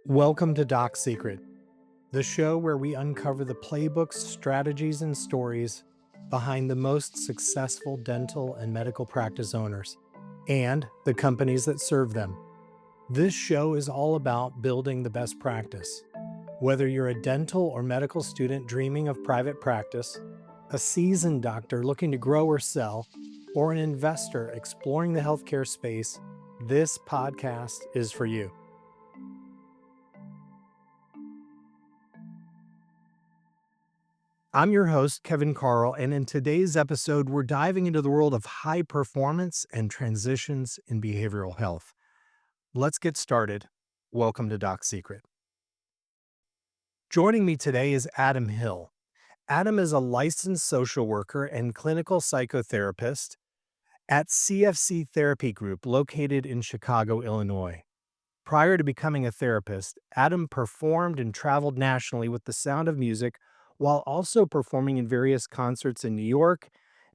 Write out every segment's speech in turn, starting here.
Welcome to Doc Secret, the show where we uncover the playbooks, strategies, and stories behind the most successful dental and medical practice owners and the companies that serve them. This show is all about building the best practice. Whether you're a dental or medical student dreaming of private practice, a seasoned doctor looking to grow or sell, or an investor exploring the healthcare space, this podcast is for you. I'm your host, Kevin Carl, and in today's episode, we're diving into the world of high performance and transitions in behavioral health. Let's get started. Welcome to Doc Secret. Joining me today is Adam Hill. Adam is a licensed social worker and clinical psychotherapist at CFC Therapy Group located in Chicago, Illinois. Prior to becoming a therapist, Adam performed and traveled nationally with the sound of music while also performing in various concerts in New York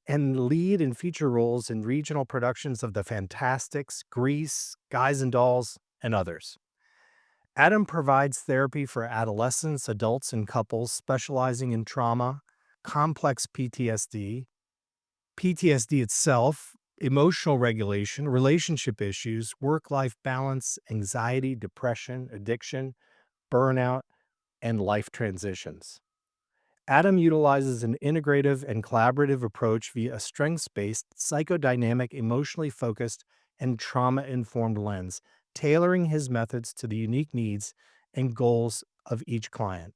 and lead and feature roles in regional productions of The Fantastics, Grease, Guys and Dolls, and others. Adam provides therapy for adolescents, adults, and couples specializing in trauma, complex PTSD itself, emotional regulation, relationship issues, work-life balance, anxiety, depression, addiction, burnout, and life transitions. Adam utilizes an integrative and collaborative approach via a strengths-based, psychodynamic, emotionally focused, and trauma-informed lens, tailoring his methods to the unique needs and goals of each client.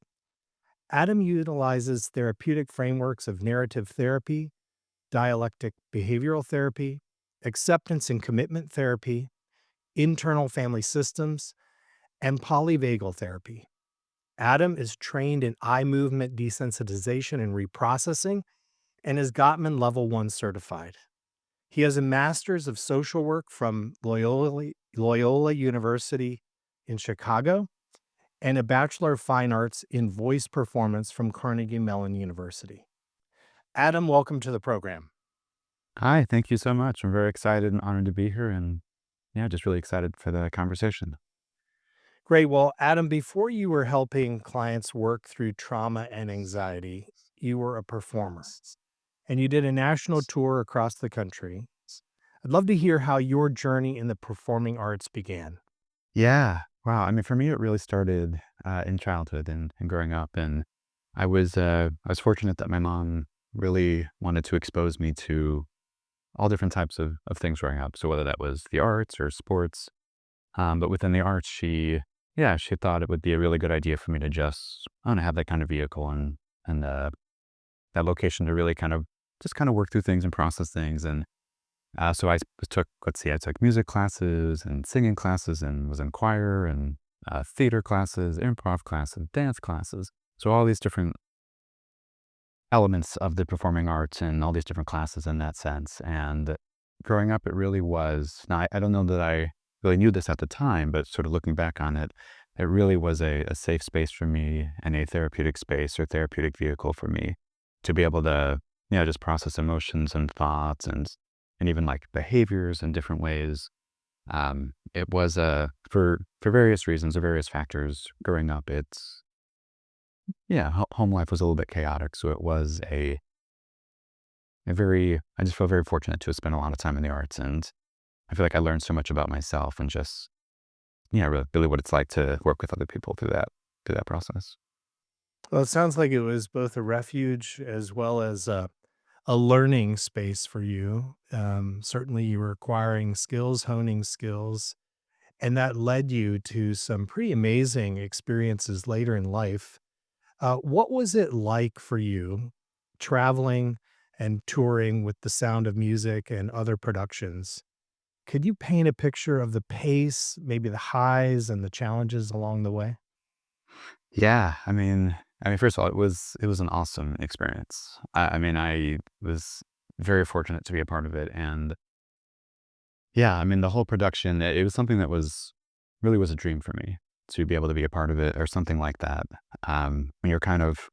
Adam utilizes therapeutic frameworks of narrative therapy, dialectic behavioral therapy, acceptance and commitment therapy, internal family systems, and polyvagal therapy. Adam is trained in eye movement desensitization and reprocessing and is Gottman Level 1 certified. He has a master's of social work from Loyola University in Chicago and a Bachelor of Fine Arts in Voice Performance from Carnegie Mellon University. Adam, welcome to the program. Hi, thank you so much. I'm very excited and honored to be here, and just really excited for the conversation. Great. Well, Adam, before you were helping clients work through trauma and anxiety, you were a performer and you did a national tour across the country. I'd love to hear how your journey in the performing arts began. Yeah, wow. I mean, for me, it really started in childhood and growing up, and I was fortunate that my mom really wanted to expose me to all different types of things growing up. So whether that was the arts or sports, but within the arts, she thought it would be a really good idea for me to just, I don't know, have that kind of vehicle and that location to really just work through things and process things. And so I took music classes and singing classes and was in choir and theater classes, improv classes, dance classes. So all these different elements of the performing arts and all these different classes in that sense. And growing up, it really was, now I don't know that I really knew this at the time, but sort of looking back on it, it really was a safe space for me and a therapeutic space or therapeutic vehicle for me to be able to, just process emotions and thoughts and even like behaviors in different ways. It was for various reasons or various factors growing up. Home life was a little bit chaotic, so it was I just feel very fortunate to have spent a lot of time in the arts, and I feel like I learned so much about myself and just, really what it's like to work with other people through that process. Well, it sounds like it was both a refuge as well as a learning space for you. Certainly, you were acquiring skills, honing skills, and that led you to some pretty amazing experiences later in life. What was it like for you traveling and touring with the sound of music and other productions? Could you paint a picture of the pace, maybe the highs and the challenges along the way? Yeah, I mean, first of all, it was an awesome experience. I was very fortunate to be a part of it, and yeah, I mean, the whole production, it was something that really was a dream for me to be able to be a part of it or something like that. When you're kind of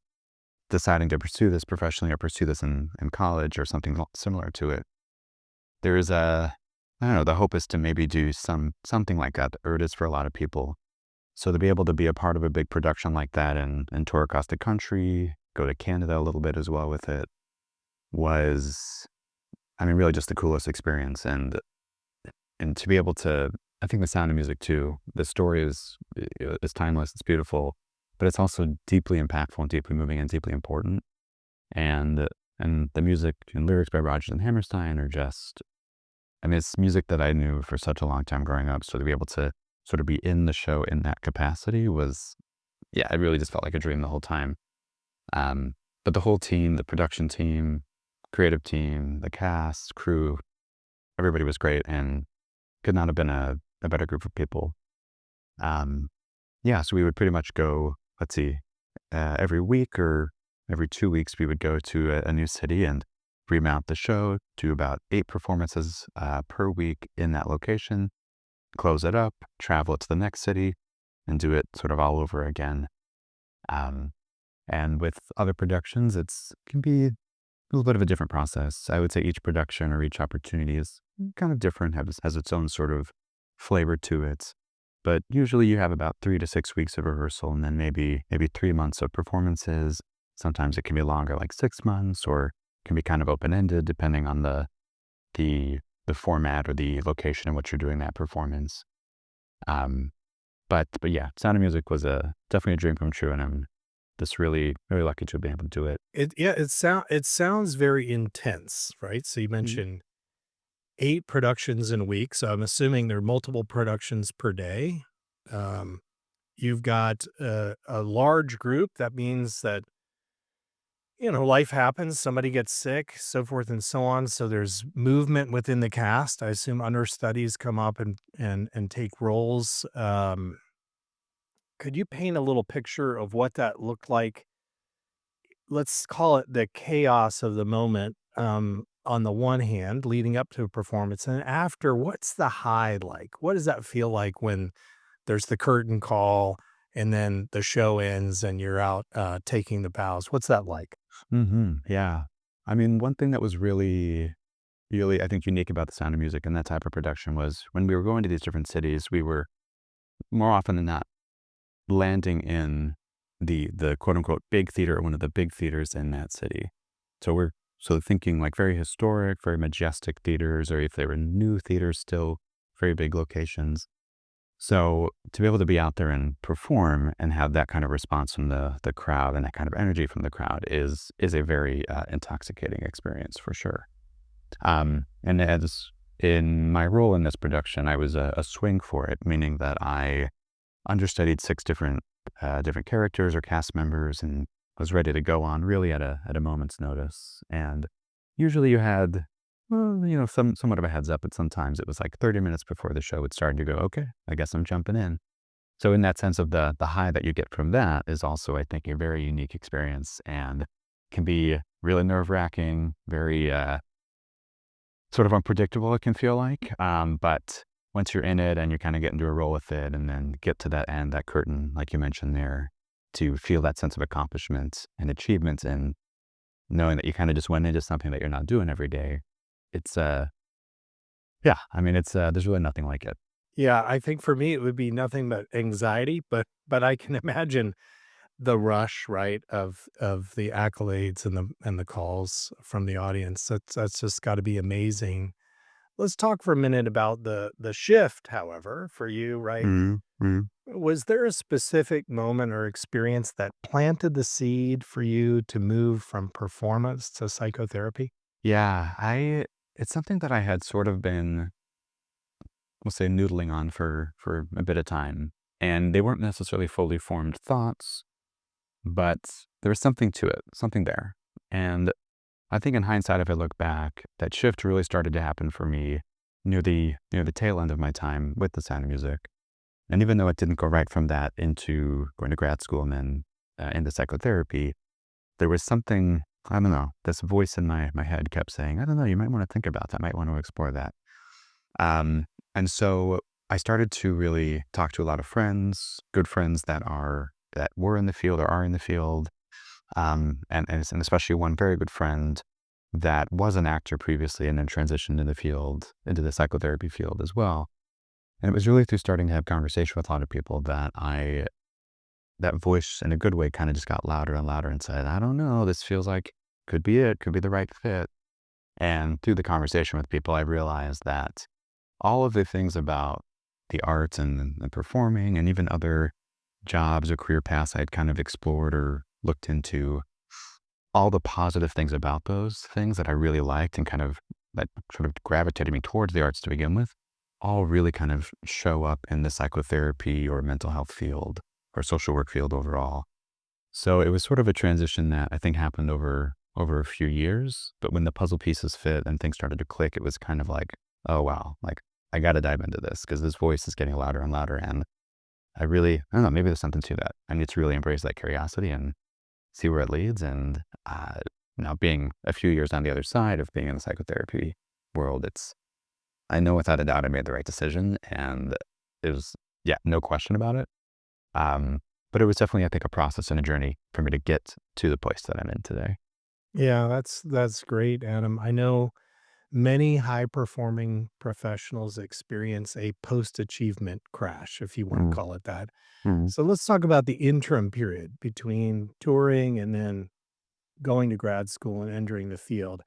deciding to pursue this professionally or pursue this in college or something similar to it, there's I don't know, the hope is to maybe do something like that, or it is for a lot of people. So to be able to be a part of a big production like that and tour across the country, go to Canada a little bit as well with it was, I mean, really just the coolest experience. And to be able to, I think the sound of music too, the story is timeless, it's beautiful, but it's also deeply impactful and deeply moving and deeply important. And and the music and lyrics by Rodgers and Hammerstein are just, I mean, it's music that I knew for such a long time growing up. So to be able to sort of be in the show in that capacity was, yeah, it really just felt like a dream the whole time. Um, but the whole team, the production team, creative team, the cast, crew, everybody was great and could not have been a better group of people. Um, yeah, so we would pretty much go, let's see, every week or every 2 weeks, we would go to a new city and remount the show, do about 8 performances per week in that location, close it up, travel it to the next city, and do it sort of all over again. Um, and with other productions, can be a little bit of a different process. I would say each production or each opportunity is kind of different, has its own sort of flavor to it. But usually you have about 3 to 6 weeks of rehearsal and then maybe 3 months of performances. Sometimes it can be longer, like 6 months, or can be kind of open-ended depending on the the format or the location in which you're doing that performance. Um, but yeah, Sound of Music was definitely a dream come true, and I'm just really, really lucky to have been able to do it. It sounds very intense, right? So you Mhm. mentioned 8 productions in a week, so I'm assuming there are multiple productions per day. Um, you've got a large group, that means that, life happens, somebody gets sick, so forth and so on, so there's movement within the cast. I assume understudies come up and take roles. Could you paint a little picture of what that looked like? Let's call it the chaos of the moment, on the one hand, leading up to a performance, and after, what's the high like? What does that feel like when there's the curtain call and then the show ends and you're out, taking the bows? What's that like? Yeah. I mean, one thing that was really, really, I think, unique about the Sound of Music and that type of production was when we were going to these different cities, we were more often than not landing in the quote unquote big theater or one of the big theaters in that city. So we're so thinking like very historic, very majestic theaters, or if they were new theaters, still very big locations. So to be able to be out there and perform and have that kind of response from the crowd and that kind of energy from the crowd is a very intoxicating experience for sure. And as in my role in this production, I was a swing for it, meaning that I understudied 6 different characters or cast members and was ready to go on really at a moment's notice. And usually you had, well, somewhat of a heads up, but sometimes it was like 30 minutes before the show would start, you go, okay, I guess I'm jumping in. So in that sense of the high that you get from that is also, I think, a very unique experience and can be really nerve-wracking, very sort of unpredictable, it can feel like. But once you're in it and you kind of get into a role with it and then get to that end, that curtain, like you mentioned there, to feel that sense of accomplishment and achievement and knowing that you kind of just went into something that you're not doing every day. It's, yeah, I mean, there's really nothing like it. Yeah, I think for me, it would be nothing but anxiety, but I can imagine the rush, right, of the accolades and the calls from the audience. That's just gotta be amazing. Let's talk for a minute about the shift, however, for you, right? Mhm. Was there a specific moment or experience that planted the seed for you to move from performance to psychotherapy? Yeah, it's something that I had sort of been, we'll say, noodling on for a bit of time. And they weren't necessarily fully formed thoughts, but there was something to it, something there. And I think in hindsight, if I look back, that shift really started to happen for me near the tail end of my time with the Sound of Music. And even though it didn't go right from that into going to grad school and then into psychotherapy, there was something, I don't know, this voice in my head kept saying, I don't know, you might want to think about that, might want to explore that. Um, and so I started to really talk to a lot of friends, good friends that were in the field or are in the field, and especially one very good friend that was an actor previously and then transitioned in the field into the psychotherapy field as well. And it was really through starting to have conversation with a lot of people that voice in a good way kind of just got louder and louder and said, I don't know, this feels like could be it, could be the right fit. And through the conversation with people, I realized that all of the things about the arts and performing and even other jobs or career paths I'd kind of explored or looked into, all the positive things about those things that I really liked and kind of that sort of gravitated me towards the arts to begin with, all really kind of show up in the psychotherapy or mental health field or social work field overall. So it was sort of a transition that I think happened over a few years, but when the puzzle pieces fit and things started to click, it was kind of like, oh wow, like I got to dive into this because this voice is getting louder and louder, and I don't know, maybe there's something to that. I need to really embrace that curiosity and see where it leads. And now being a few years on the other side of being in the psychotherapy world, I know without a doubt I made the right decision, and it was, yeah, no question about it. Um, but it was definitely, I think, a process and a journey for me to get to the place that I'm in today. Yeah, that's great, Adam. I know many high-performing professionals experience a post-achievement crash, if you wanna Mm, call it that. mm. So let's talk about the interim period between touring and then going to grad school and entering the field.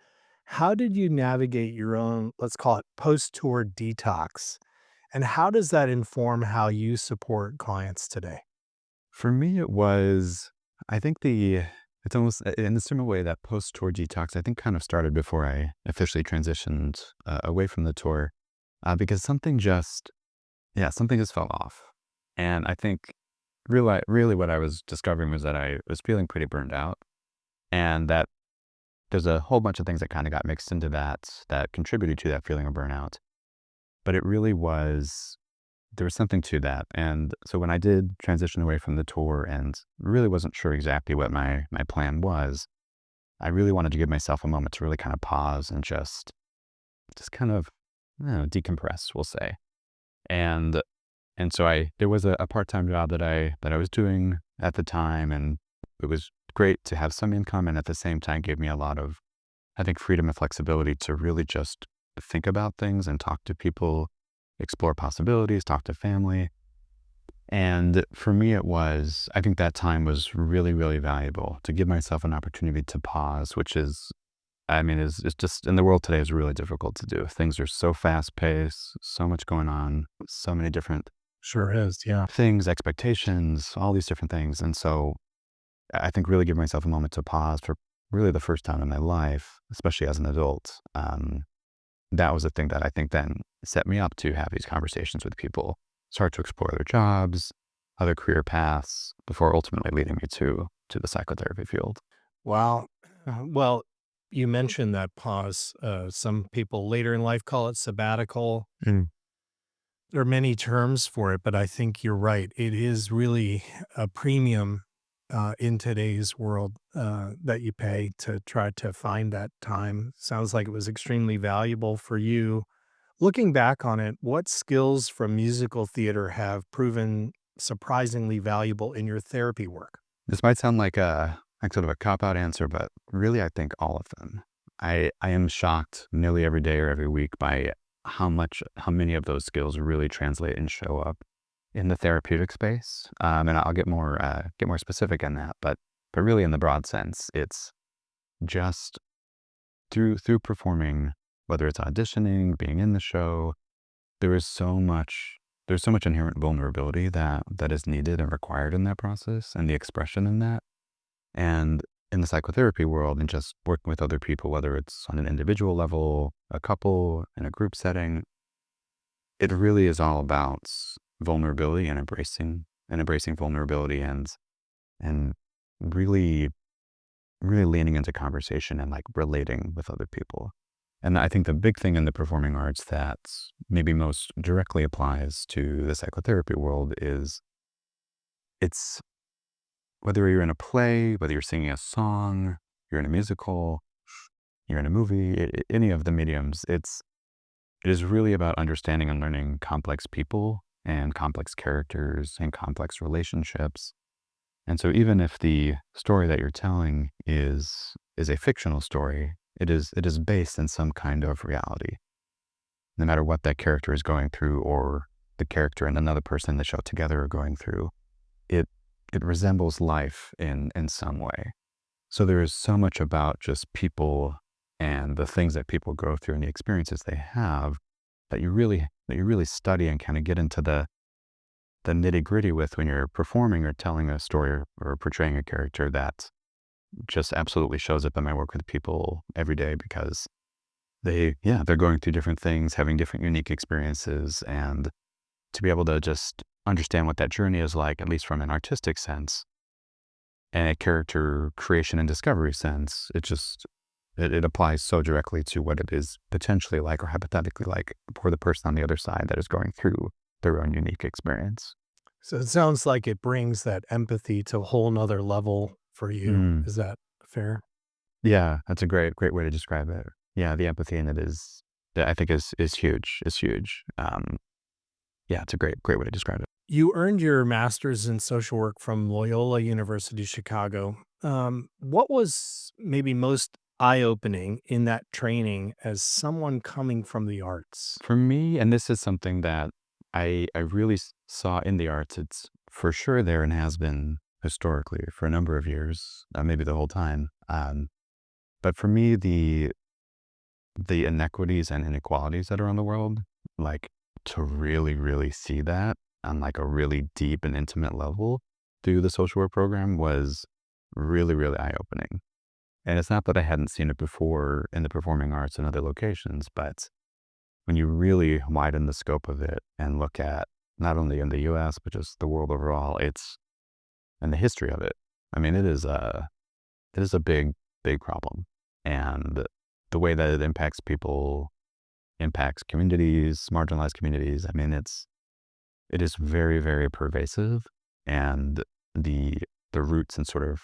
How did you navigate your own, let's call it post-tour detox? And how does that inform how you support clients today? For me, I think it's almost in a similar way that post-tour detox, I think kind of started before I officially transitioned away from the tour, because something just fell off. And I think really what I was discovering was that I was feeling pretty burned out, and that there's a whole bunch of things that kind of got mixed into that contributed to that feeling of burnout. But there was something to that. And so when I did transition away from the tour and really wasn't sure exactly what my plan was, I really wanted to give myself a moment to really kind of pause and just kind of, I don't know, decompress, we'll say. And and so there was a part-time job that I was doing at the time, and it was great to have some income, and at the same time gave me a lot of, I think, freedom and flexibility to really just think about things and talk to people, explore possibilities, talk to family. And for me, I think that time was really, really valuable to give myself an opportunity to pause, which is just in the world today is really difficult to do. Things are so fast paced, so much going on, so many different Sure is, yeah. things, expectations, all these different things. And so I think really give myself a moment to pause for really the first time in my life, especially as an adult. That was the thing that I think then set me up to have these conversations with people, start to explore their jobs, other career paths before ultimately leading me to the psychotherapy field. Wow. Well, you mentioned that pause. Some people later in life call it sabbatical. Mm. There are many terms for it, but I think you're right. It is really a premium in today's world that you pay to try to find that time. Sounds like it was extremely valuable for you. Looking back on it, what skills from musical theater have proven surprisingly valuable in your therapy work? This might sound like sort of a cop out answer, but really I think all of them. I am shocked nearly every day or every week by how many of those skills really translate and show up in the therapeutic space. And I'll get more specific in that, but really in the broad sense, it's just through performing, whether it's auditioning, being in the show, there is so much there's so much inherent vulnerability that is needed and required in that process and the expression in that. And in the psychotherapy world and just working with other people, whether it's on an individual level, a couple, in a group setting, it really is all about vulnerability and embracing vulnerability and really really leaning into conversation and like relating with other people. And I think the big thing in the performing arts that maybe most directly applies to the psychotherapy world is it's whether you're in a play, whether you're singing a song, you're in a musical, you're in a movie, any of the mediums, it is really about understanding and learning complex people and complex characters and complex relationships. And so even if the story that you're telling is a fictional story, it is based in some kind of reality, no matter what that character is going through or the character and another person in the show together are going through, it it resembles life in some way. So there is so much about just people and the things that people go through and the experiences they have that you really study and kind of get into the nitty-gritty with when you're performing or telling a story or portraying a character that just absolutely shows up in my work with people every day because they're going through different things, having different unique experiences, and to be able to just understand what that journey is like, at least from an artistic sense and a character creation and discovery sense, it applies so directly to what it is potentially like or hypothetically like for the person on the other side that is going through their own unique experience. So it sounds like it brings that empathy to a whole nother level for you. Mm. Is that fair? Yeah, that's a great way to describe it. Yeah, the empathy in it is, I think is huge. Is huge. Yeah, it's a great way to describe it. You earned your master's in social work from Loyola University Chicago. What was maybe most eye opening in that training as someone coming from the arts? For me, and this is something that I really saw in the arts. It's for sure there and has been historically for a number of years, maybe the whole time. But for me, the inequities and inequalities that are in the world, like to really see that on like a really deep and intimate level through the social work program was really eye opening. And it's not that I hadn't seen it before in the performing arts and other locations, but when you really widen the scope of it and look at not only in the US, but just the world overall, it's and the history of it. I mean, it is a big problem. And the way that it impacts people, impacts communities, marginalized communities. I mean, it is very pervasive. And the the roots and sort of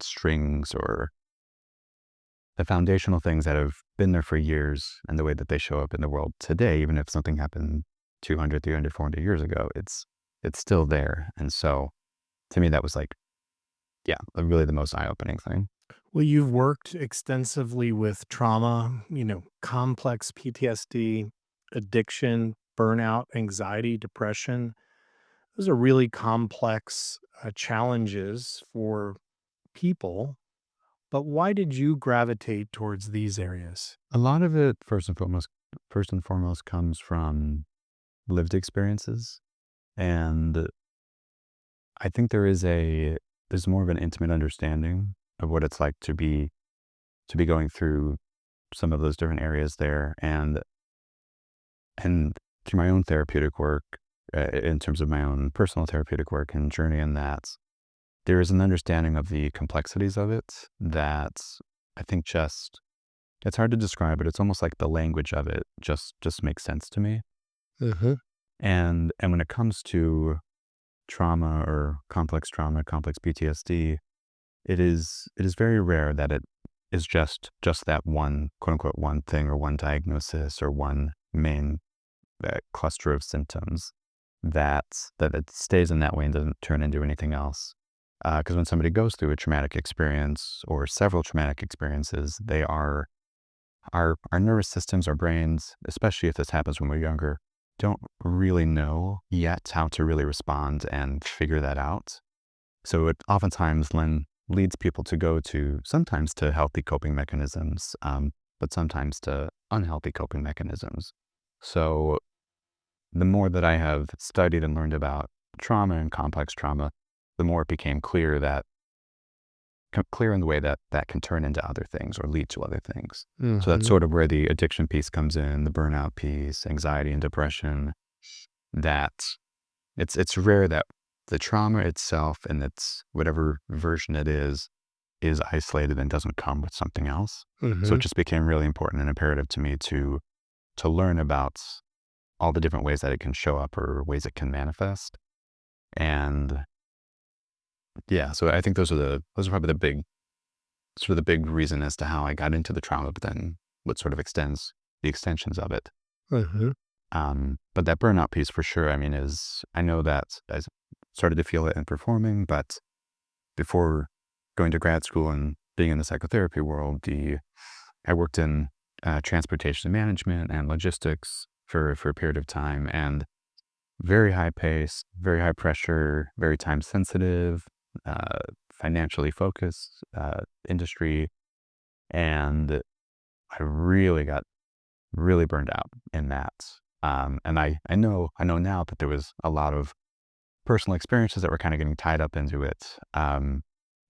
strings or the foundational things that have been there for years and the way that they show up in the world today, even if something happened 200, 300, 400 years ago, it's still there. And so to me, that was like, yeah, really the most eye-opening thing. Well, you've worked extensively with trauma, complex PTSD, addiction, burnout, anxiety, depression. Those are really complex challenges for people. But why did you gravitate towards these areas? A lot of it, first and foremost, comes from lived experiences. And I think there's more of an intimate understanding of what it's like to be going through some of those different areas there. And through my own therapeutic work, in terms of my own personal therapeutic work and journey in that, there is an understanding of the complexities of it that I think just it's hard to describe, but it's almost like the language of it just makes sense to me. Uh-huh. And when it comes to trauma or complex PTSD, it is very rare that it is just that one quote unquote one thing or one diagnosis or one main cluster of symptoms that it stays in that way and doesn't turn into anything else. Because when somebody goes through a traumatic experience or several traumatic experiences, they are our nervous systems, our brains, especially if this happens when we're younger, don't really know yet how to really respond and figure that out. So it oftentimes leads people to go to sometimes to healthy coping mechanisms, but sometimes to unhealthy coping mechanisms. So the more that I have studied and learned about trauma and complex trauma, the more it became clear in the way that that can turn into other things or lead to other things. So that's Mhm. sort of where the addiction piece comes in, the burnout piece, anxiety and depression. That it's rare that the trauma itself and its whatever version it is isolated and doesn't come with something else. So it Mhm. just became really important and imperative to me to learn about all the different ways that it can show up or ways it can manifest. And yeah, so I think those are probably the big reason as to how I got into the trauma, but then what sort of extends the extensions of it. Mhm. But that burnout piece for sure, I mean, I know that I started to feel it in performing, but before going to grad school and being in the psychotherapy world, I worked in transportation management and logistics for a period of time. And very high pace, very high pressure, very time sensitive, uh, financially focused industry. And I really got really burned out in that. And I know now that there was a lot of personal experiences that were kind of getting tied up into it.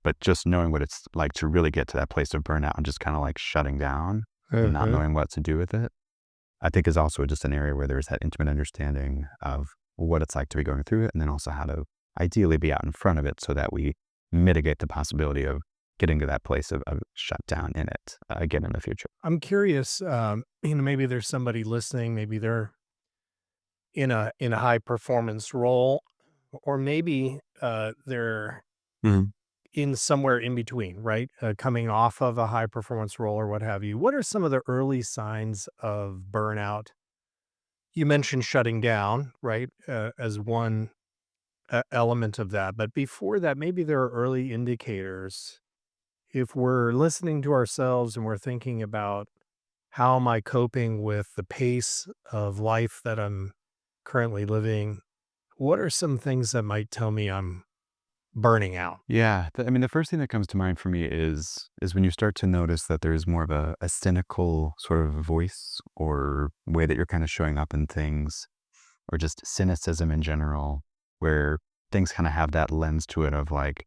But just knowing what it's like to really get to that place of burnout and just kind of like shutting down and not Uh-huh. knowing what to do with it, I think is also just an area where there's that intimate understanding of what it's like to be going through it, and then also how to ideally be out in front of it so that we mitigate the possibility of getting to that place of shutdown in it again in the future. I'm curious, maybe there's somebody listening, maybe they're in a high performance role, or maybe they're Mhm. in somewhere in between, right? Coming off of a high performance role or what have you. What are some of the early signs of burnout? You mentioned shutting down, right, as one element of that. But before that, maybe there are early indicators. If we're listening to ourselves and we're thinking about how am I coping with the pace of life that I'm currently living, what are some things that might tell me I'm burning out? Yeah, I mean, the first thing that comes to mind for me is when you start to notice that there's more of a cynical sort of voice or way that you're kind of showing up in things, or just cynicism in general, where things kind of have that lens to it of like,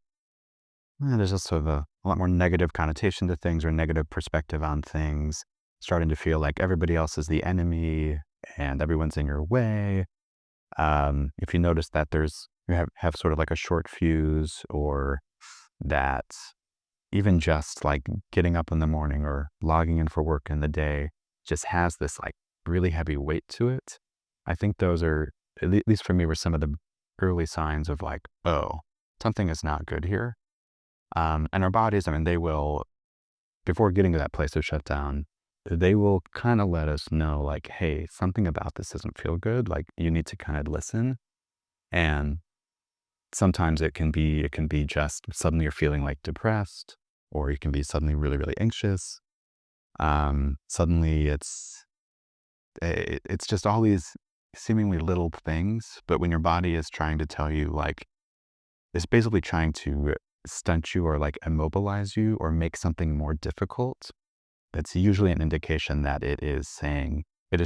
there's just sort of a lot more negative connotation to things or negative perspective on things, starting to feel like everybody else is the enemy and everyone's in your way. If you notice that have sort of like a short fuse, or that even just like getting up in the morning or logging in for work in the day just has this like really heavy weight to it. I think those are, at least for me, were some of the early signs of like, oh, something is not good here. And our bodies, I mean, they will, before getting to that place of shutdown, they will kind of let us know, like, hey, something about this doesn't feel good. Like, you need to kind of listen. And sometimes it can be just suddenly you're feeling like depressed, or you can be suddenly really, really anxious. Suddenly it's just all these seemingly little things, but when your body is trying to tell you, like, it's basically trying to stunt you or like immobilize you or make something more difficult, that's usually an indication that it is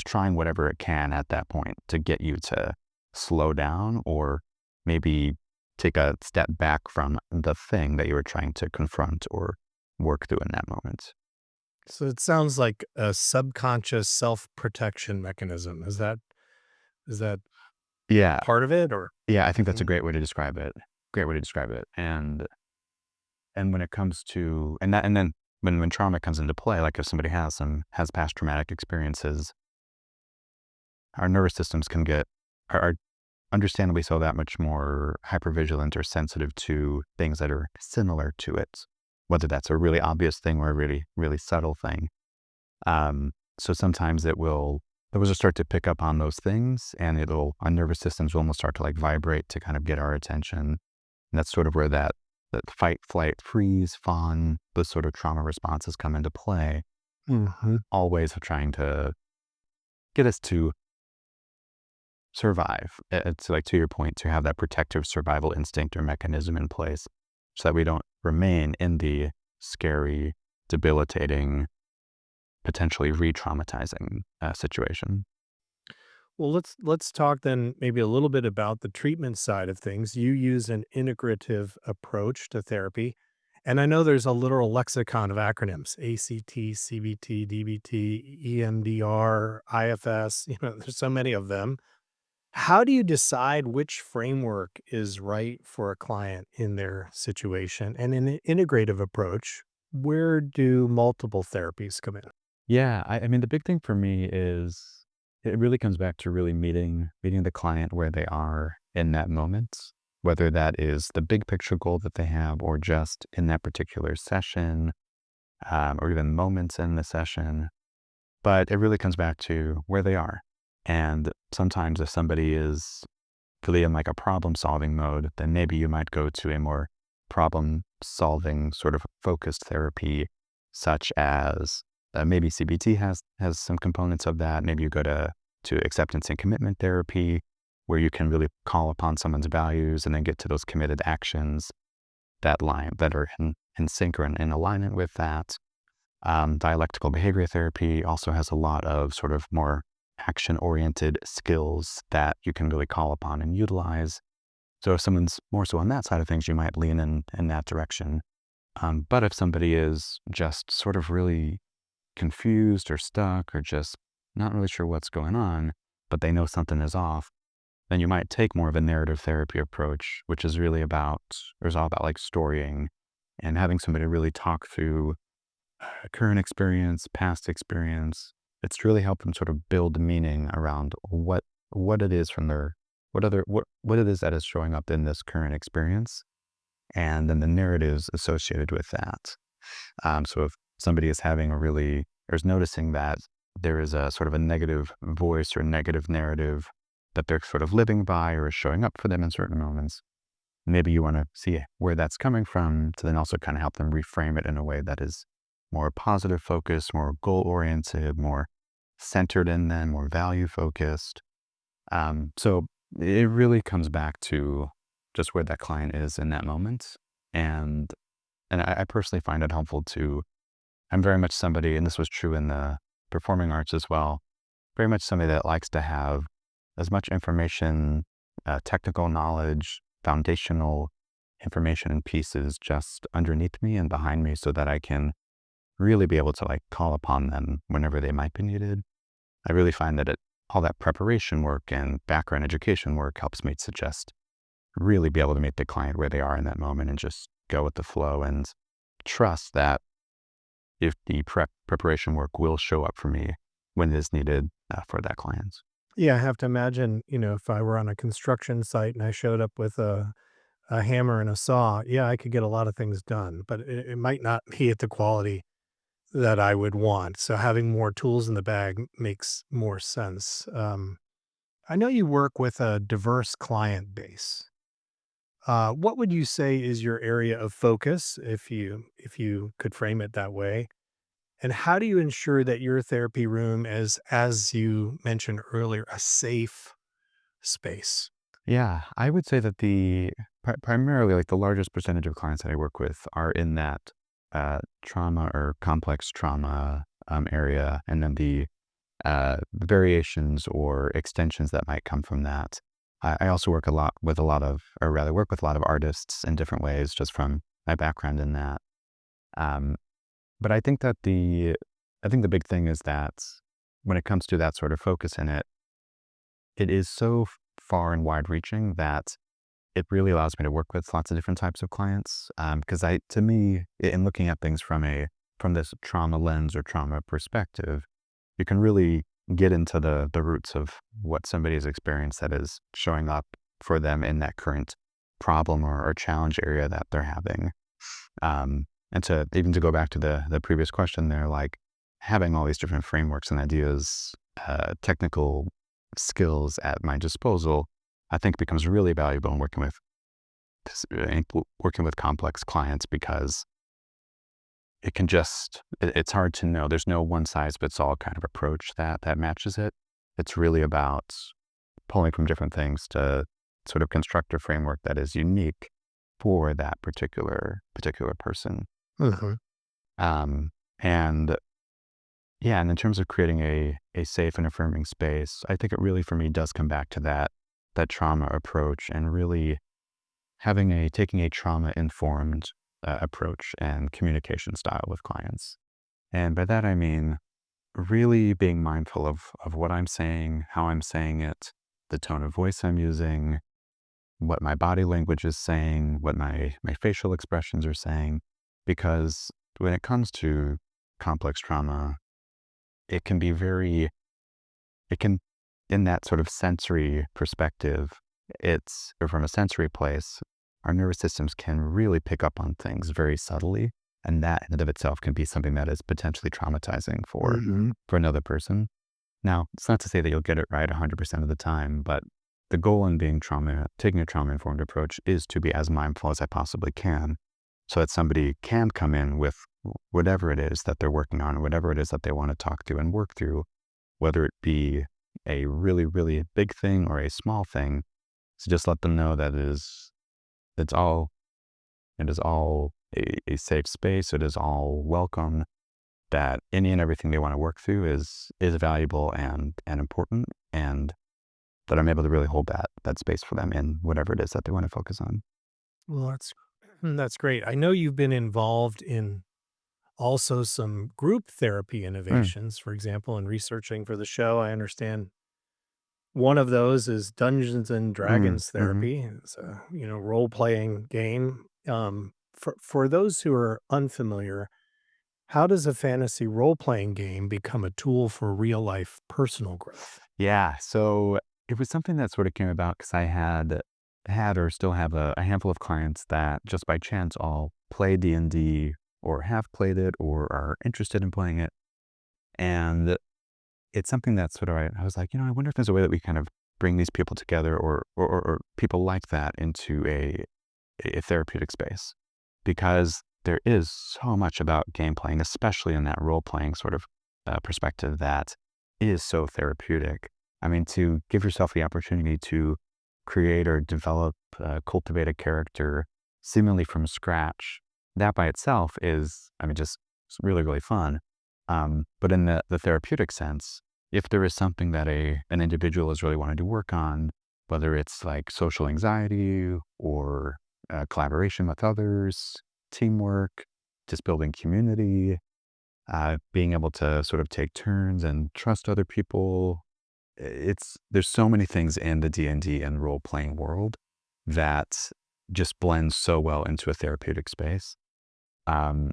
trying whatever it can at that point to get you to slow down, or maybe take a step back from the thing that you were trying to confront or work through in that moment. So it sounds like a subconscious self-protection mechanism. Is that Yeah. part of it or Yeah, I think that's a Mhm. great way to describe it. Great way to describe it. And when it comes to, and then when trauma comes into play, like if somebody has past traumatic experiences, our nervous systems are understandably so that much more hypervigilant or sensitive to things that are similar to it, whether that's a really obvious thing or a really, really subtle thing. So sometimes it will just start to pick up on those things, and our nervous systems will almost start to like vibrate to kind of get our attention. And that's sort of where that fight, flight, freeze, fawn, those sort of trauma responses come into play, Mhm. all ways of trying to get us to survive. It's like, to your point, to have that protective survival instinct or mechanism in place so that we don't remain in the scary, debilitating, potentially re-traumatizing situation. Well, let's talk then maybe a little bit about the treatment side of things. You use an integrative approach to therapy. And I know there's a literal lexicon of acronyms, ACT, CBT, DBT, EMDR, IFS, there's so many of them. How do you decide which framework is right for a client in their situation? And in an integrative approach, where do multiple therapies come in? Yeah, I mean, the big thing for me is it really comes back to really meeting the client where they are in that moment, whether that is the big picture goal that they have or just in that particular session, or even moments in the session. But it really comes back to where they are. And sometimes if somebody is really in like a problem solving mode, then maybe you might go to a more problem solving sort of focused therapy, such as maybe CBT has some components of that. Maybe you go to acceptance and commitment therapy. where you can really call upon someone's values and then get to those committed actions that are in sync or in alignment with that. Dialectical behavior therapy also has a lot of sort of more action-oriented skills that you can really call upon and utilize. So if someone's more so on that side of things, you might lean in that direction. But if somebody is just sort of really confused or stuck or just not really sure what's going on, but they know something is off, then you might take more of a narrative therapy approach, which is really about, or is all about like storying and having somebody really talk through current experience, past experience. It's really help them sort of build meaning around what it is from their what it is that is showing up in this current experience, and then the narratives associated with that. So if somebody is having a really or is noticing that there is a sort of a negative voice or negative narrative that they're sort of living by or is showing up for them in certain moments, maybe you want to see where that's coming from to then also kind of help them reframe it in a way that is more positive focused, more goal oriented, more centered in them, more value focused. So it really comes back to just where that client is in that moment. And I personally find it helpful to, I'm very much somebody, and this was true in the performing arts as well, very much somebody that likes to have as much information, technical knowledge, foundational information and pieces just underneath me and behind me so that I can really be able to like call upon them whenever they might be needed. I really find that all that preparation work and background education work helps me to just really be able to meet the client where they are in that moment and just go with the flow and trust that if the preparation work will show up for me when it is needed for that client. Yeah, I have to imagine, if I were on a construction site and I showed up with a hammer and a saw, yeah, I could get a lot of things done, but it might not be at the quality that I would want. So having more tools in the bag makes more sense. I know you work with a diverse client base. What would you say is your area of focus, if you could frame it that way? And how do you ensure that your therapy room is, as you mentioned earlier, a safe space? Yeah, I would say that primarily like the largest percentage of clients that I work with are in that trauma or complex trauma area, and then the variations or extensions that might come from that. I also work a lot with a lot of, or rather work with a lot of artists in different ways, just from my background in that. Um, but I think the big thing is that when it comes to that sort of focus in it, it is so far and wide reaching that it really allows me to work with lots of different types of clients. Because to me, in looking at things from this trauma lens or trauma perspective, you can really get into the roots of what somebody has experienced that is showing up for them in that current problem or challenge area that they're having. And to even to go back to the previous question there, like having all these different frameworks and ideas, technical skills at my disposal, I think becomes really valuable in working with complex clients because it's hard to know. There's no one size fits all kind of approach that matches it. It's really about pulling from different things to sort of construct a framework that is unique for that particular person. Mhm. Um, and yeah, and in terms of creating a safe and affirming space, I think it really for me does come back to that trauma approach and really taking a trauma informed approach and communication style with clients. And by that I mean really being mindful of what I'm saying, how I'm saying it, the tone of voice I'm using, what my body language is saying, what my facial expressions are saying, because when it comes to complex trauma, it can be it can, in that sort of sensory perspective, or from a sensory place, our nervous systems can really pick up on things very subtly. And that in and of itself can be something that is potentially traumatizing Mhm. for another person. Now, it's not to say that you'll get it right 100% of the time, but the goal in taking a trauma informed approach is to be as mindful as I possibly can so that somebody can come in with whatever it is that they're working on, whatever it is that they want to talk through and work through, whether it be a really, really big thing or a small thing. So just let them know that it's all, it is all a safe space. It is all welcome, that any and everything they want to work through is valuable and important, and that I'm able to really hold that space for them in whatever it is that they want to focus on. Well, that's great. I know you've been involved in also some group therapy Mm, innovations. For example, in researching for the show, I understand one of those is Dungeons and mm, Dragons mhm. therapy. It's a, role-playing game. For those who are unfamiliar, how does a fantasy role-playing game become a tool for real-life personal growth? Yeah, so it was something that sort of came about because I had or still have a handful of clients that just by chance all play D&D or have played it or are interested in playing it. And it's something that sort of I was like, I wonder if there's a way that we kind of bring these people together or people like that into a therapeutic space. Because there is so much about game playing, especially in that role playing sort of perspective, that is so therapeutic. I mean, to give yourself the opportunity to create or develop, cultivate a character seemingly from scratch, that by itself is, I mean, just it's really, really fun. But in the therapeutic sense, if there is something that an individual is really wanting to work on, whether it's like social anxiety or collaboration with others, teamwork, just building community, being able to sort of take turns and trust other people. There's so many things in the D&D and role playing world that just blend so well into a therapeutic space. Um,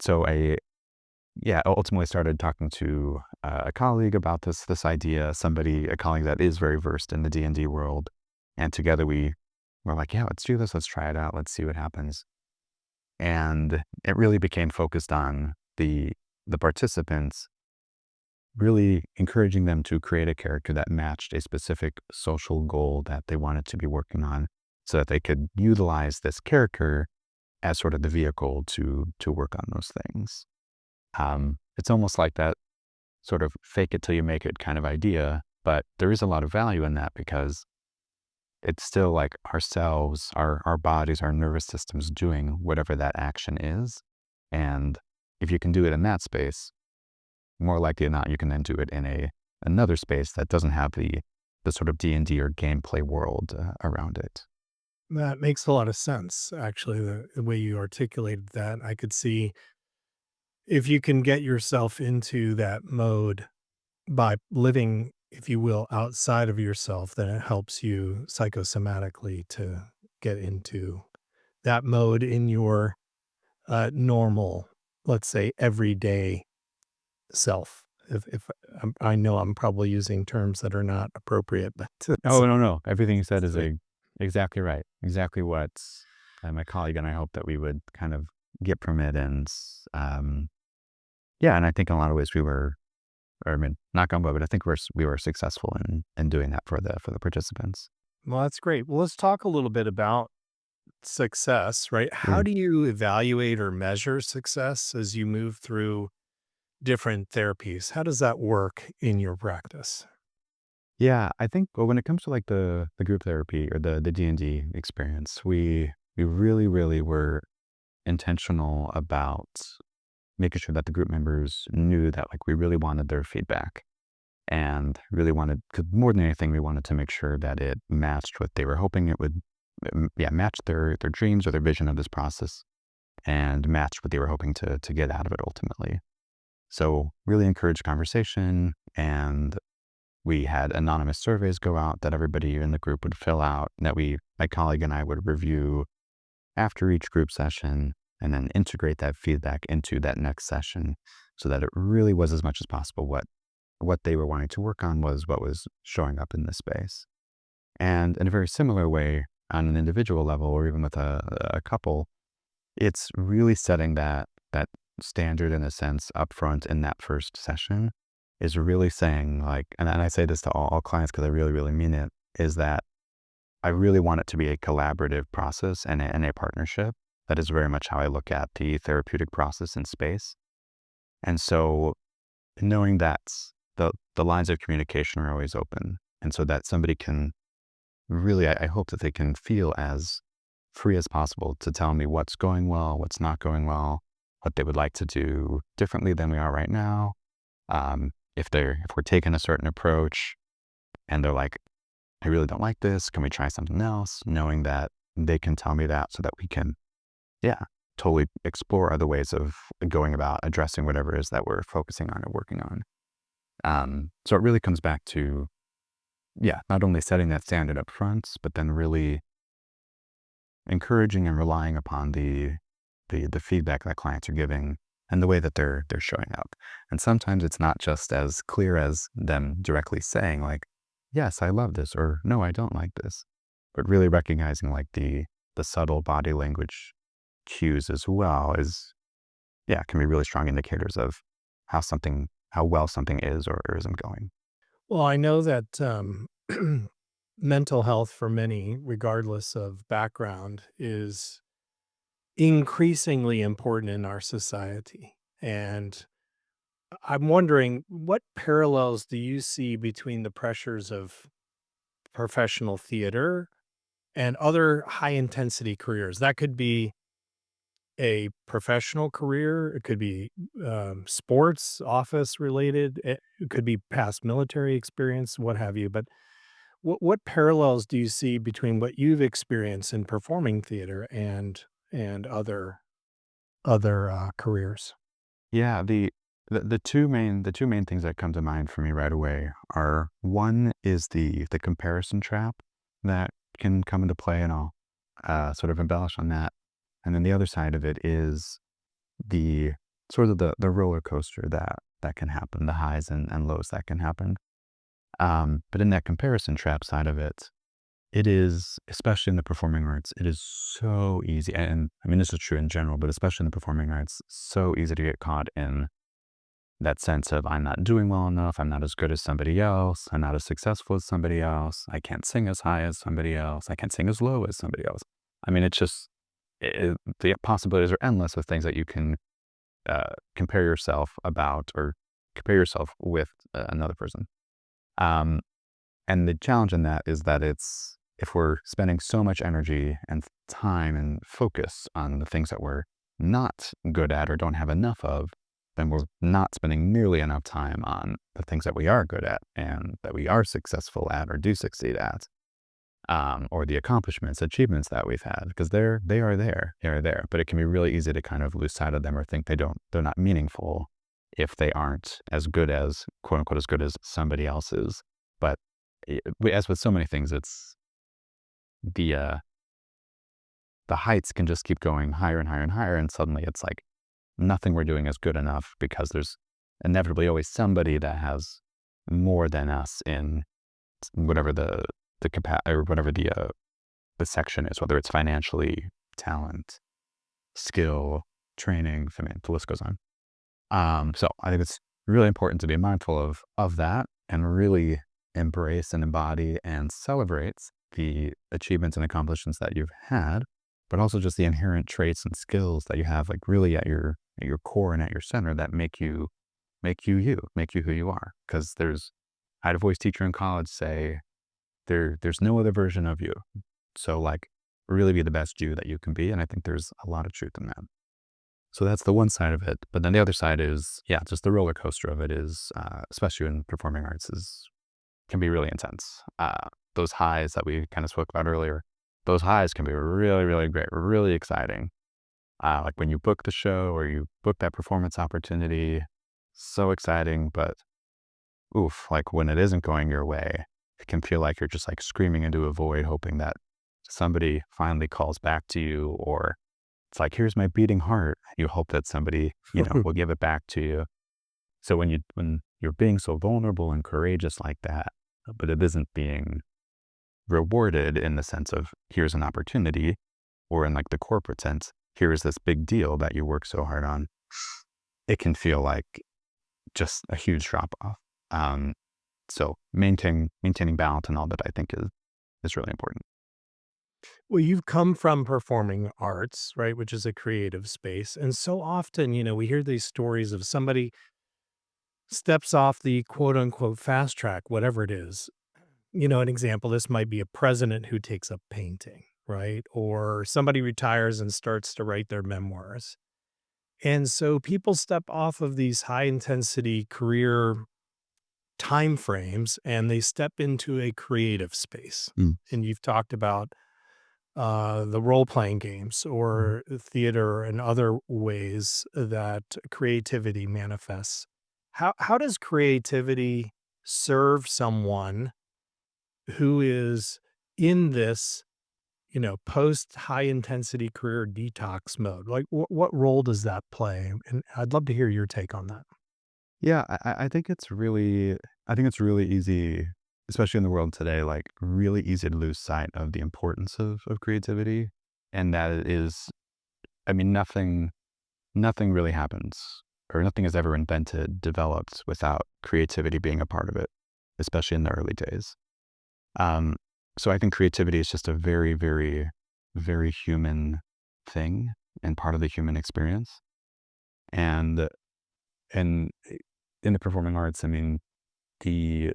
so I yeah, ultimately started talking to a colleague about this idea, a colleague that is very versed in the D&D world, and together we were like, yeah, let's do this, let's try it out, let's see what happens. And it really became focused on the participants, really encouraging them to create a character that matched a specific social goal that they wanted to be working on, so that they could utilize this character as sort of the vehicle to work on those things. It's almost like that sort of fake it till you make it kind of idea, but there is a lot of value in that because it's still like ourselves, our bodies, our nervous systems doing whatever that action is. And if you can do it in that space, more likely than not, you can then do it in another space that doesn't have the sort of D&D or gameplay world around it. That makes a lot of sense, actually, the way you articulated that. I could see if you can get yourself into that mode by living, if you will, outside of yourself, then it helps you psychosomatically to get into that mode in your normal, let's say, everyday self. If I know I'm probably using terms that are not appropriate, but it's, Oh, no. Everything you said is like, exactly right. Exactly what my colleague and I hoped that we would kind of get from it. And yeah, and I think in a lot of ways we were, or I mean, knock on wood, but I think we were successful in doing that for the participants. well, that's great. Well, let's talk a little bit about success, right? How Mm. do you evaluate or measure success as you move through different therapies? How does that work in your practice? Yeah, I think well, when it comes to like the group therapy or the D&D experience, we really, really were intentional about making sure that the group members knew that like we really wanted their feedback and really wanted, because more than anything, we wanted to make sure that it matched what they were hoping it would, yeah, match their dreams or their vision of this process and matched what they were hoping to get out of it ultimately. So really encourage conversation, and we had anonymous surveys go out that everybody in the group would fill out, that my colleague and I would review after each group session, and then integrate that feedback into that next session so that it really was as much as possible what they were wanting to work on was what was showing up in the space. And in a very similar way, on an individual level or even with a couple, it's really setting that standard in a sense upfront in that first session, is really saying like, and I say this to all clients because I really, really mean it, is that I really want it to be a collaborative process and a partnership. That is very much how I look at the therapeutic process in space. And so knowing that the lines of communication are always open. And so that somebody can really, I hope that they can feel as free as possible to tell me what's going well, what's not going well, what they would like to do differently than we are right now. If we're taking a certain approach and they're like, I really don't like this. Can we try something else? Knowing that they can tell me that so that we can, yeah, totally explore other ways of going about addressing whatever it is that we're focusing on or working on. So it really comes back to, yeah, not only setting that standard up front, but then really encouraging and relying upon the feedback that clients are giving and the way that they're showing up. And sometimes it's not just as clear as them directly saying like, yes, I love this, or no, I don't like this, but really recognizing like the subtle body language cues as well is, yeah, can be really strong indicators of how well something is or isn't going. Well, I know that mental health for many, regardless of background, is increasingly important in our society. And I'm wondering, what parallels do you see between the pressures of professional theater and other high intensity careers? That could be a professional career, it could be sports, office related, it could be past military experience, what have you. But what parallels do you see between what you've experienced in performing theater and other careers? Yeah, the two main things that come to mind for me right away are, one is the comparison trap that can come into play, and I'll sort of embellish on that. And then the other side of it is the sort of the roller coaster that can happen, the highs and lows that can happen. But in that comparison trap side of it, it is, especially in the performing arts, it is so easy. And I mean, this is true in general, but especially in the performing arts, so easy to get caught in that sense of I'm not doing well enough. I'm not as good as somebody else. I'm not as successful as somebody else. I can't sing as high as somebody else. I can't sing as low as somebody else. I mean, it's just, the possibilities are endless of things that you can compare yourself about or compare yourself with another person. Um, and the challenge in that is that if we're spending so much energy and time and focus on the things that we're not good at or don't have enough of, then we're not spending nearly enough time on the things that we are good at and that we are successful at or do succeed at, or the accomplishments, achievements that we've had, because they are there. But it can be really easy to kind of lose sight of them or think they're not meaningful if they aren't as good as, quote unquote, as good as somebody else's. But as with so many things, it's the uh, the heights can just keep going higher and higher and higher, and suddenly it's like nothing we're doing is good enough because there's inevitably always somebody that has more than us in whatever or whatever the section is, whether it's financially, talent, skill, training. I mean, the list goes on. So I think it's really important to be mindful of that and really embrace and embody and celebrate the achievements and accomplishments that you've had, but also just the inherent traits and skills that you have, like really at your core and at your center that make you who you are. Because I had a voice teacher in college say, there's no other version of you. So like really be the best you that you can be. And I think there's a lot of truth in that. So that's the one side of it. But then the other side is, yeah, just the roller coaster of it is, especially in performing arts, can be really intense. Those highs that we kind of spoke about earlier, those highs can be really, really great, really exciting. Like when you book the show or you book that performance opportunity, so exciting. But oof, like when it isn't going your way, it can feel like you're just like screaming into a void, hoping that somebody finally calls back to you, or it's like, here's my beating heart. You hope that somebody, will give it back to you. So when you're being so vulnerable and courageous like that, but it isn't being rewarded in the sense of here's an opportunity, or in like the corporate sense, here is this big deal that you work so hard on, it can feel like just a huge drop off. Um, so maintaining balance and all that, I think is really important. Well, you've come from performing arts, right, which is a creative space, and so often, we hear these stories of steps off the quote unquote fast track, whatever it is. An example, this might be a president who takes up painting, right? Or somebody retires and starts to write their memoirs. And so people step off of these high intensity career time frames and they step into a creative space. Mm. And you've talked about the role playing games Mhm. or theater and other ways that creativity manifests. How does creativity serve someone who is in this, post high intensity career detox mode? Like, what role does that play? And I'd love to hear your take on that. Yeah, I think it's really easy, especially in the world today, like, really easy to lose sight of the importance of creativity, and that it is I mean, nothing really happens, or nothing is ever invented, developed without creativity being a part of it, especially in the early days. Um, so I think creativity is just a very, very, very human thing and part of the human experience. And and in the performing arts, I mean, the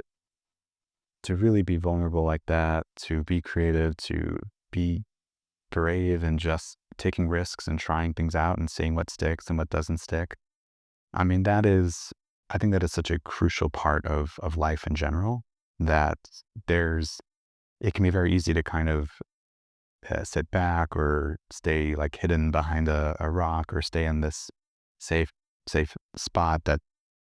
to really be vulnerable like that, to be creative, to be brave and just taking risks and trying things out and seeing what sticks and what doesn't stick. I mean, I think that is such a crucial part of life in general, that there's it can be very easy to kind of sit back or stay like hidden behind a rock, or stay in this safe safe spot that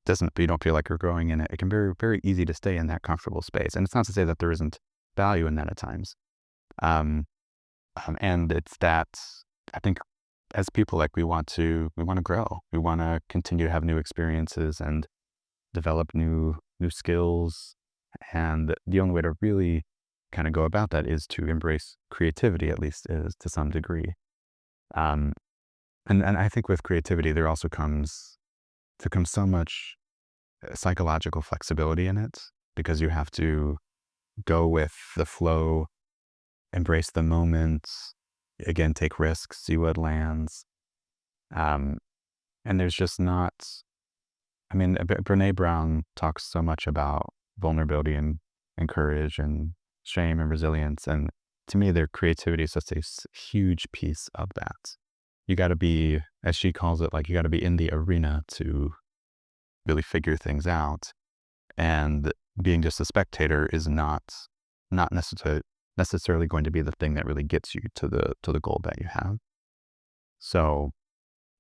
doesn't you don't feel like you're growing in it. It can be very, very easy to stay in that comfortable space. And it's not to say that there isn't value in that at times. Um, and it's that I think as people, like, we want to grow. We want to continue to have new experiences and develop new skills. And the only way to really kind of go about that is to embrace creativity, at least is to some degree. Um, and I think with creativity, there comes so much psychological flexibility in it, because you have to go with the flow, embrace the moment, again, take risks, see what lands. Um, and there's just not, I mean, Brene Brown talks so much about vulnerability and courage and shame and resilience. And to me, their creativity is just a huge piece of that. You got to be, as she calls it, like, you got to be in the arena to really figure things out. And being just a spectator is not necessarily going to be the thing that really gets you to the goal that you have. So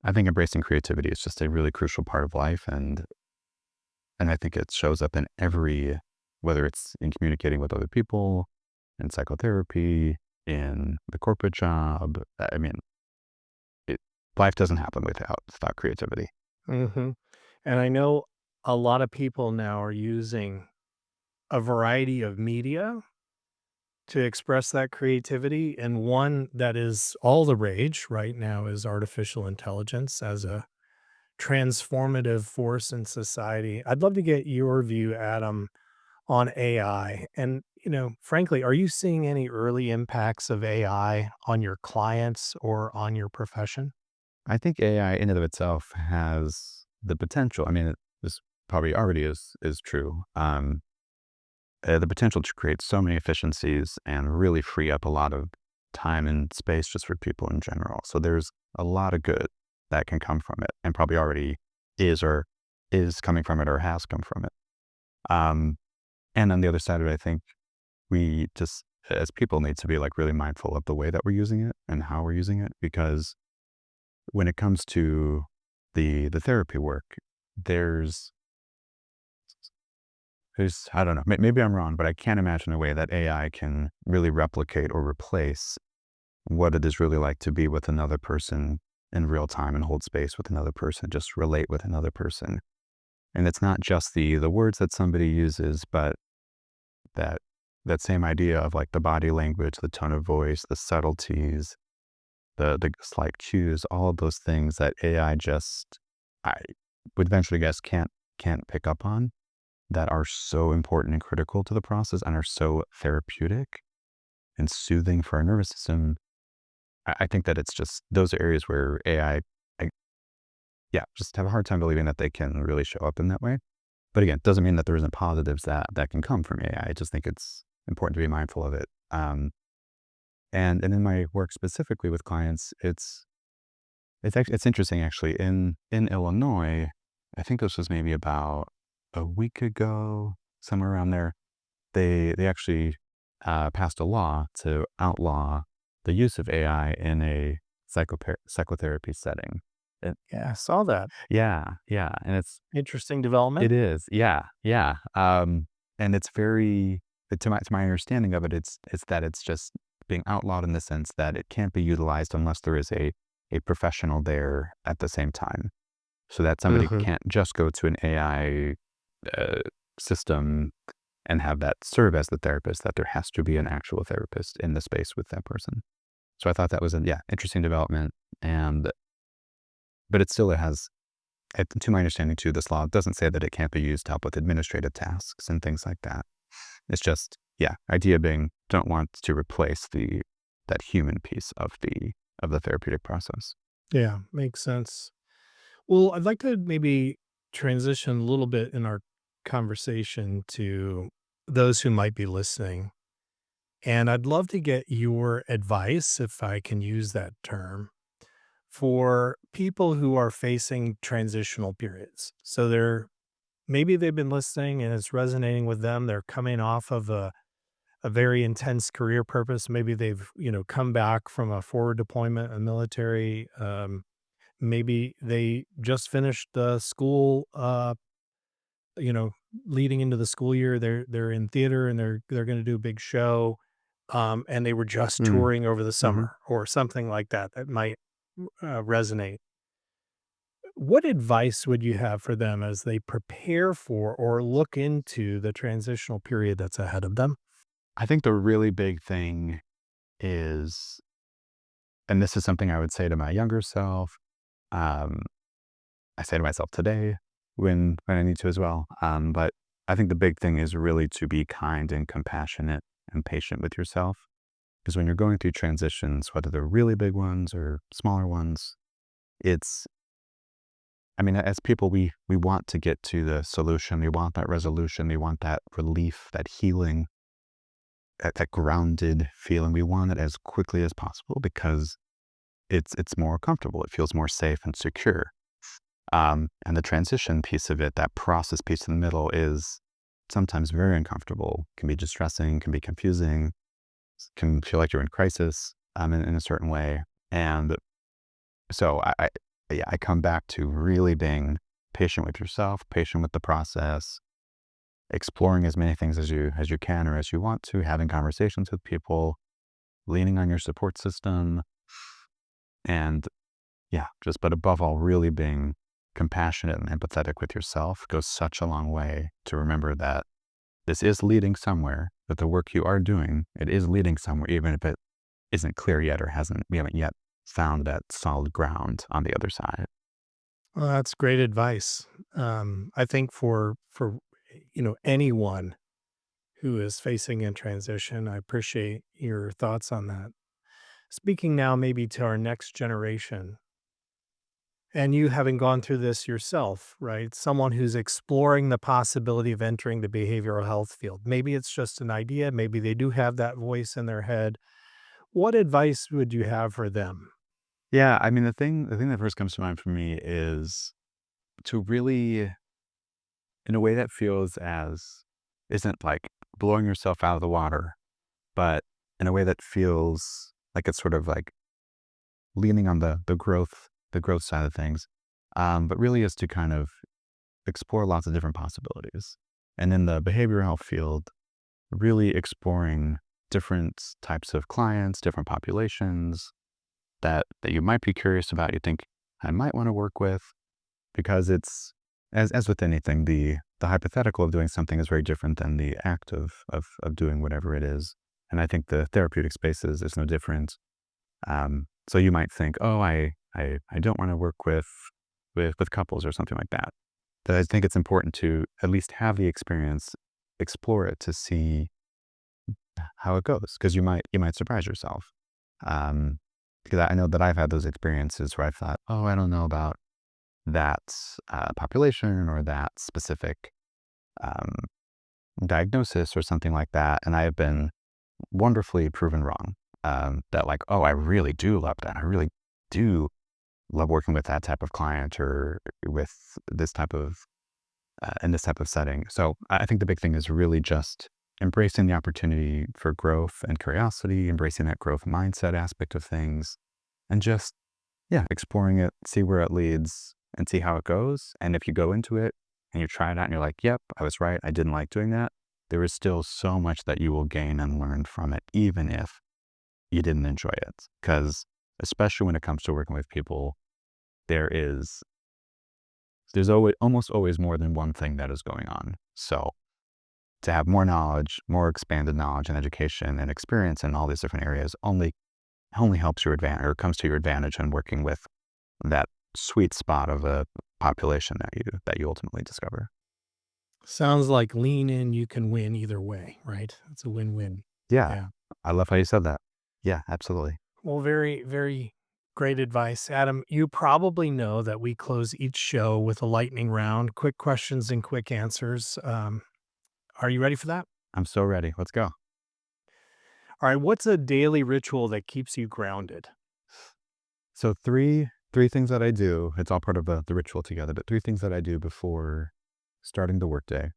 I think embracing creativity is just a really crucial part of life, and I think it shows up in every, whether it's in communicating with other people, in psychotherapy, in the corporate job. I mean, it, life doesn't happen without creativity. Mhm. And I know a lot of people now are using a variety of media to express that creativity, and one that is all the rage right now is artificial intelligence as a transformative force in society. I'd love to get your view, Adam, on AI. And, frankly, are you seeing any early impacts of AI on your clients or on your profession? I think AI in and of itself has the potential. I mean, this probably already is true. The potential to create so many efficiencies and really free up a lot of time and space just for people in general. So there's a lot of good that can come from it, and probably already or is coming from it, or has come from it. Um, and on the other side of it, I think we just, as people, need to be like really mindful of the way that we're using it and how we're using it, because when it comes to the therapy work, there's I don't know, maybe I'm wrong, but I can't imagine a way that AI can really replicate or replace what it is really like to be with another person in real time and hold space with another person, just relate with another person. And it's not just the words that somebody uses, but that that same idea of like the body language, the tone of voice, the subtleties, the slight cues, all of those things that AI just, I would venture to guess, can't pick up on, that are so important and critical to the process and are so therapeutic and soothing for our nervous system. I think that it's just those are areas where AI, yeah, just have a hard time believing that they can really show up in that way. But again, it doesn't mean that there isn't positives that can come from AI. I just think it's important to be mindful of it. And in my work specifically with clients, it's interesting actually. In Illinois, I think this was maybe about a week ago, somewhere around there. They actually passed a law to outlaw the use of AI in a psychotherapy setting. And Yeah, I saw that. yeah, yeah, and Interesting development. it is, yeah, yeah, and it's very, to my understanding of it, it's that it's just being outlawed in the sense that it can't be utilized unless there is a professional there at the same time, so that somebody Mhm. can't just go to an AI uh, system and have that serve as the therapist, that there has to be an actual therapist in the space with that person. So I thought that was a, yeah, interesting development, and but it has, to my understanding too, this law doesn't say that it can't be used to help with administrative tasks and things like that. It's just, yeah, idea being, don't want to replace that human piece of the therapeutic process. Yeah, makes sense. Well, I'd like to maybe transition a little bit in our conversation to those who might be listening. And I'd love to get your advice, if I can use that term, for people who are facing transitional periods. So maybe they've been listening and it's resonating with them. They're coming off of a very intense career purpose. Maybe they've, come back from a forward deployment, a military. Maybe they just finished school. You know, Leading into the school year, they're in theater and they're going to do a big show, and they were just Mm, touring over the mhm. summer or something like that. That might resonate. What advice would you have for them as they prepare for or look into the transitional period that's ahead of them? I think the really big thing is, and this is something I would say to my younger self, um, I say to myself today when I need to as well. But I think the big thing is really to be kind and compassionate and patient with yourself. Because when you're going through transitions, whether they're really big ones or smaller ones, it's, I mean, as people, we want to get to the solution. We want that resolution. We want that relief, that healing, that grounded feeling. We want it as quickly as possible because it's more comfortable. It feels more safe and secure. And the transition piece of it, that process piece in the middle, is sometimes very uncomfortable, can be distressing, can be confusing, can feel like you're in crisis in a certain way. And so yeah, I come back to really being patient with yourself, patient with the process, exploring as many things as you can or as you want to, having conversations with people, leaning on your support system, and yeah, just, but above all, really being compassionate and empathetic with yourself goes such a long way to remember that this is leading somewhere, that the work you are doing, it is leading somewhere, even if it isn't clear yet or we haven't yet found that solid ground on the other side. Well, that's great advice. I think for anyone who is facing a transition, I appreciate your thoughts on that. Speaking now, maybe to our next generation, and you having gone through this yourself, right? Someone who's exploring the possibility of entering the behavioral health field. Maybe it's just an idea. Maybe they do have that voice in their head. What advice would you have for them? Yeah, I mean, the thing that first comes to mind for me is to really, in a way that feels as, isn't like blowing yourself out of the water, but in a way that feels like it's sort of like leaning on the growth side of things, but really is to kind of explore lots of different possibilities. And in the behavioral health field, really exploring different types of clients, different populations that you might be curious about, you think I might want to work with, because it's, as with anything, the hypothetical of doing something is very different than the act of doing whatever it is. And I think the therapeutic space is no different. So you might think, oh, I don't want to work with couples or something like that. But I think it's important to at least have the experience, explore it to see how it goes, because you might surprise yourself. Um, because I know that I've had those experiences where I thought, oh, I don't know about that population or that specific um, diagnosis or something like that, and I have been wonderfully proven wrong. That like, oh, I really do love that. I really do love working with that type of client or with this type of in this type of setting. So I think the big thing is really just embracing the opportunity for growth and curiosity, embracing that growth mindset aspect of things, and just yeah, exploring it, see where it leads, and see how it goes. And if you go into it and you try it out and you're like, yep, I was right. I didn't like doing that. There is still so much that you will gain and learn from it, even if you didn't enjoy it. Because especially when it comes to working with people, there is there's always almost always more than one thing that is going on. So to have more knowledge, more expanded knowledge and education and experience in all these different areas only helps your advantage or comes to your advantage in working with that sweet spot of a population that you ultimately discover. Sounds like lean in, you can win either way, right? It's a win-win. Yeah, Yeah. I love how you said that. Yeah, absolutely. Well, very, very great advice. Adam, you probably know that we close each show with a lightning round, quick questions and quick answers. Are you ready for that? I'm so ready. Let's go. All right. What's a daily ritual that keeps you grounded? So three things that I do. It's all part of the ritual together, but three things that I do before starting the workday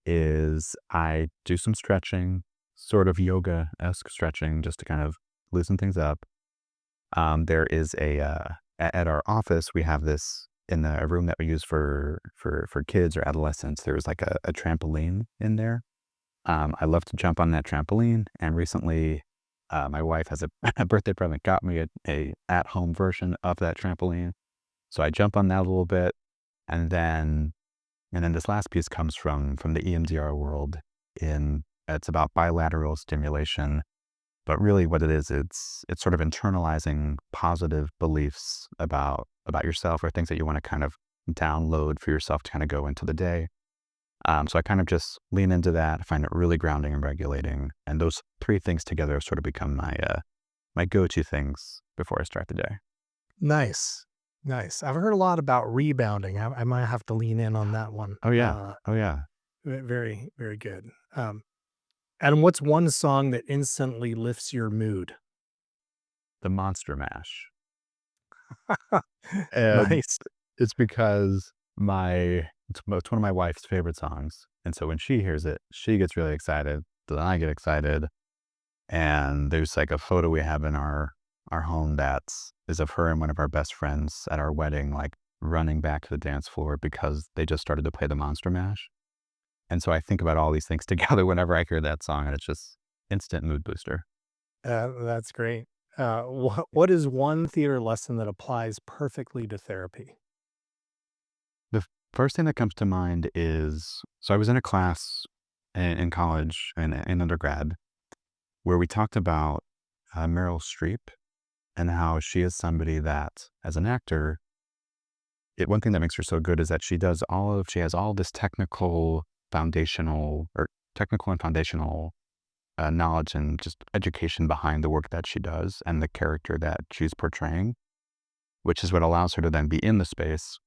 is I do some stretching, sort of yoga-esque stretching, just to kind of loosen things up. There is at our office, we have this in a room that we use for kids or adolescents. There's like a trampoline in there. I love to jump on that trampoline, and recently, my wife has a birthday present, got me a at-home version of that trampoline. So I jump on that a little bit, and then this last piece comes from the EMDR world. It's about bilateral stimulation, but really what it is, it's sort of internalizing positive beliefs about yourself or things that you want to kind of download for yourself to kind of go into the day. So I kind of just lean into that. I find it really grounding and regulating, and those three things together have sort of become my go-to things before I start the day. Nice. Nice. I've heard a lot about rebounding. I might have to lean in on that one. Oh yeah, oh yeah. Very, very good. Adam, what's one song that instantly lifts your mood? The Monster Mash, and Nice. it's because it's one of my wife's favorite songs, and so when she hears it, she gets really excited. Then I get excited, and there's like a photo we have in our home that is of her and one of our best friends at our wedding, like running back to the dance floor because they just started to play the Monster Mash. And so I think about all these things together whenever I hear that song, and it's just instant mood booster. That's great. What is one theater lesson that applies perfectly to therapy? The first thing that comes to mind is so I was in a class in college and in undergrad where we talked about Meryl Streep and how she is somebody that, as an actor, one thing that makes her so good is that she has all this technical and foundational knowledge and just education behind the work that she does and the character that she's portraying, which is what allows her to then be in the space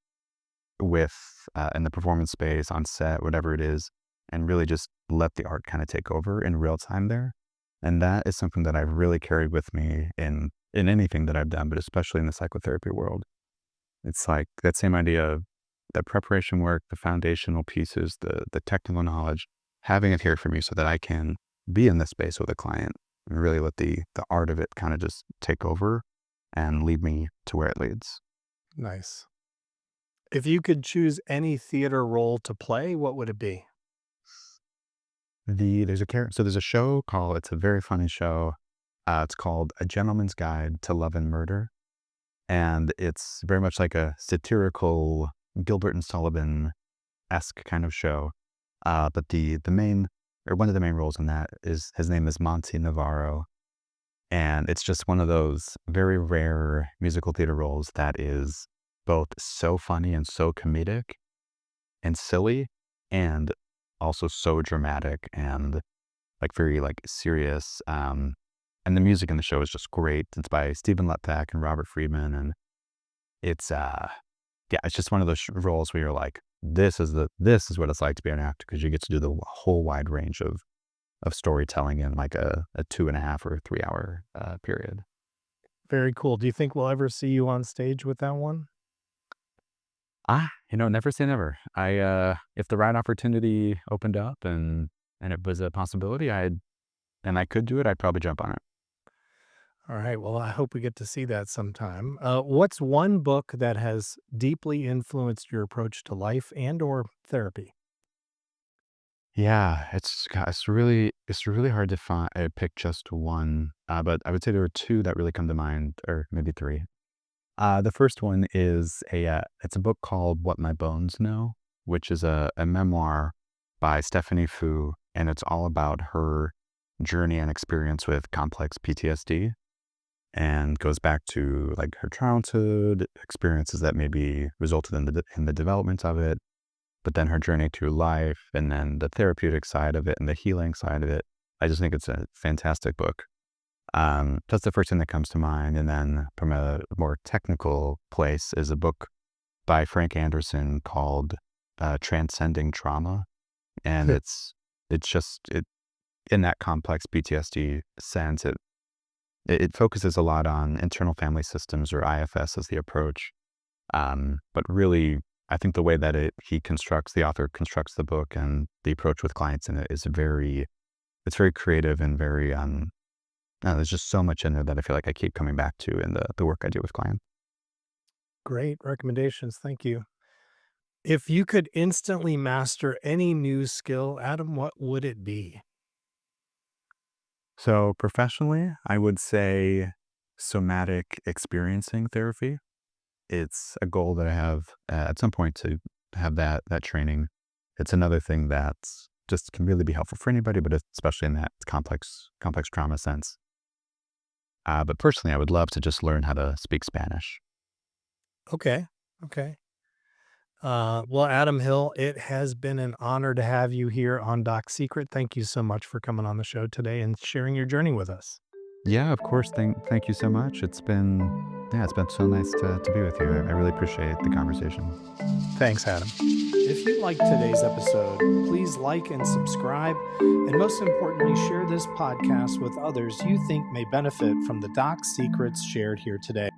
in the performance space, on set, whatever it is, and really just let the art kind of take over in real time there. And that is something that I've really carried with me in anything that I've done, but especially in the psychotherapy world. It's like that same idea of the preparation work, the foundational pieces, the technical knowledge, having it here for me so that I can be in the space with a client and really let the art of it kind of just take over and lead me to where it leads. Nice. If you could choose any theater role to play, what would it be? There's a show called, it's a very funny show. It's called A Gentleman's Guide to Love and Murder. And it's very much like a satirical Gilbert and Sullivan-esque kind of show. But one of the main roles in that is, his name is Monty Navarro. And it's just one of those very rare musical theater roles that is both so funny and so comedic and silly, and also so dramatic and like very like serious. And the music in the show is just great. It's by Stephen Lettbeck and Robert Friedman, and it's yeah, it's just one of those roles where you're like, this is what it's like to be an actor because you get to do the whole wide range of storytelling in like a 2.5 or 3 hour period. Very cool. Do you think we'll ever see you on stage with that one? Never say never. If the right opportunity opened up and it was a possibility, and I could do it, I'd probably jump on it. All right. Well, I hope we get to see that sometime. What's one book that has deeply influenced your approach to life and or therapy? Yeah, it's really hard to pick just one, but I would say there are two that really come to mind, or maybe three. The first one is it's a book called What My Bones Know, which is a memoir by Stephanie Fu, and it's all about her journey and experience with complex PTSD, and goes back to like her childhood experiences that maybe resulted in the development of it, but then her journey through life, and then the therapeutic side of it and the healing side of it. I just think it's a fantastic book. That's the first thing that comes to mind. And then from a more technical place is a book by Frank Anderson called Transcending Trauma. And it's just in that complex PTSD sense, it focuses a lot on internal family systems, or IFS as the approach. But really, I think the way that the author constructs the book and the approach with clients in it is it's very creative and very, there's just so much in there that I feel like I keep coming back to in the work I do with clients. Great recommendations. Thank you. If you could instantly master any new skill, Adam, what would it be? So professionally, I would say somatic experiencing therapy. It's a goal that I have at some point to have that training. It's another thing that just can really be helpful for anybody, but especially in that complex trauma sense. But personally, I would love to just learn how to speak Spanish. Okay. Okay. Well, Adam Hill, it has been an honor to have you here on Doc Secret. Thank you so much for coming on the show today and sharing your journey with us. Yeah, of course. Thank you so much. It's been so nice to be with you. I really appreciate the conversation. Thanks, Adam. If you liked today's episode, please like and subscribe. And most importantly, share this podcast with others you think may benefit from the Doc Secrets shared here today.